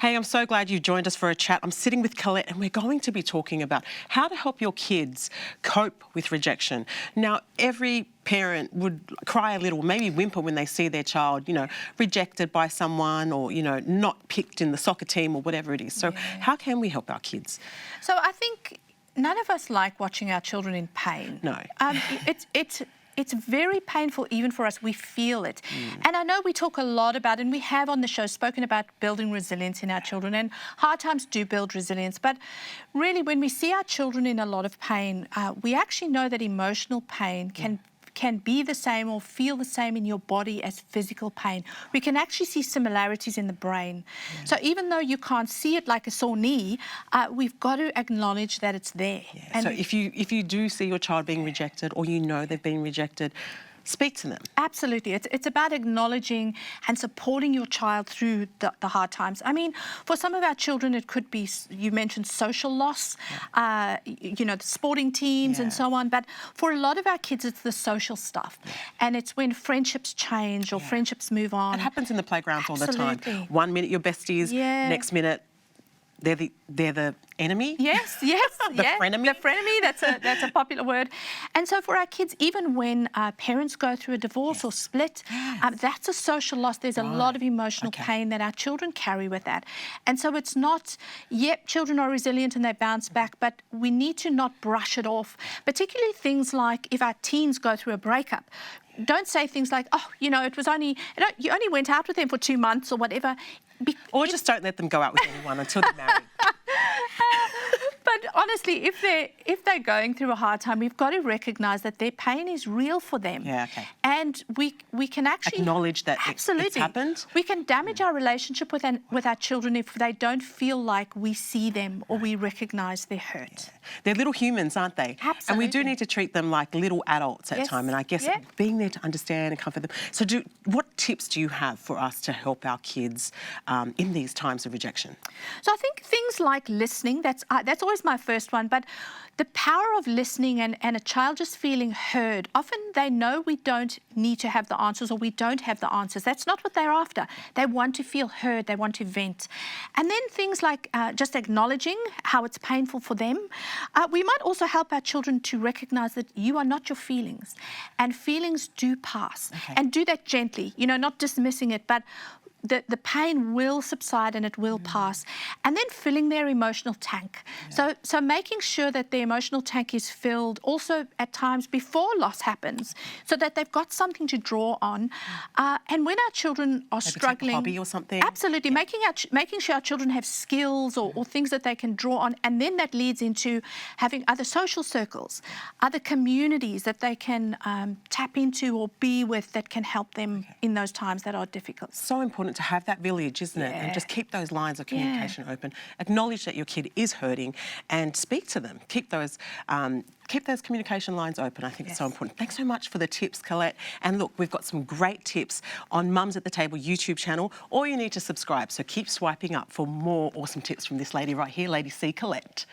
Hey, I'm so glad you joined us for a chat. I'm sitting with Colette and we're going to be talking about how to help your kids cope with rejection. Now, every parent would cry a little, maybe whimper when they see their child, rejected by someone or, not picked in the soccer team or whatever it is. So how can we help our kids? So I think none of us like watching our children in pain. No. It's very painful even for us. We feel it. And I know we talk a lot about, and we have on the show spoken about building resilience in our children, and hard times do build resilience. But really, when we see our children in a lot of pain, we actually know that emotional pain can be the same or feel the same in your body as physical pain. We can actually see similarities in the brain. So even though you can't see it like a sore knee, we've got to acknowledge that it's there. And so if you do see your child being rejected or they've been rejected, speak to them. Absolutely. It's about acknowledging and supporting your child through the hard times. I mean, for some of our children, it could be, you mentioned social loss, the sporting teams and so on. But for a lot of our kids, it's the social stuff. And it's when friendships change or friendships move on. It happens in the playgrounds all the time. 1 minute you're besties, next minute they're the enemy. Yes. The frenemy. The frenemy, that's a popular word. And so for our kids, even when parents go through a divorce or split, that's a social loss. There's a lot of emotional pain that our children carry with that. And so it's not, children are resilient and they bounce back, but we need to not brush it off, particularly things like if our teens go through a breakup. Don't say things like, it was only, you only went out with them for 2 months or whatever. Or just don't let them go out with anyone until they're married. But honestly, if they're going through a hard time, we've got to recognise that their pain is real for them. And we can actually acknowledge that it's happened. We can damage our relationship with our children if they don't feel like we see them or we recognise their hurt. They're little humans, aren't they? Absolutely. And we do need to treat them like little adults at time. And I guess being there to understand and comfort them. So what tips do you have for us to help our kids in these times of rejection? So I think things like listening, that's always my first one, but the power of listening and a child just feeling heard. Often they know we don't need to have the answers or we don't have the answers. That's not what they're after. They want to feel heard. They want to vent. And then things like just acknowledging how it's painful for them. We might also help our children to recognise that you are not your feelings and feelings do pass. And do that gently, not dismissing it, but the pain will subside and it will pass. And then filling their emotional tank. So making sure that the emotional tank is filled also at times before loss happens so that they've got something to draw on. And when our children are struggling... Take a hobby or something. Absolutely. Making sure our children have skills or things that they can draw on. And then that leads into having other social circles, other communities that they can tap into or be with that can help them in those times that are difficult. So important to have that village, isn't it? And just keep those lines of communication open. Acknowledge that your kid is hurting and speak to them. Keep those communication lines open. I think it's so important. Thanks so much for the tips, Colette. And look, we've got some great tips on Mums at the Table YouTube channel. All you need to subscribe. So keep swiping up for more awesome tips from this lady right here, Lady C, Colette.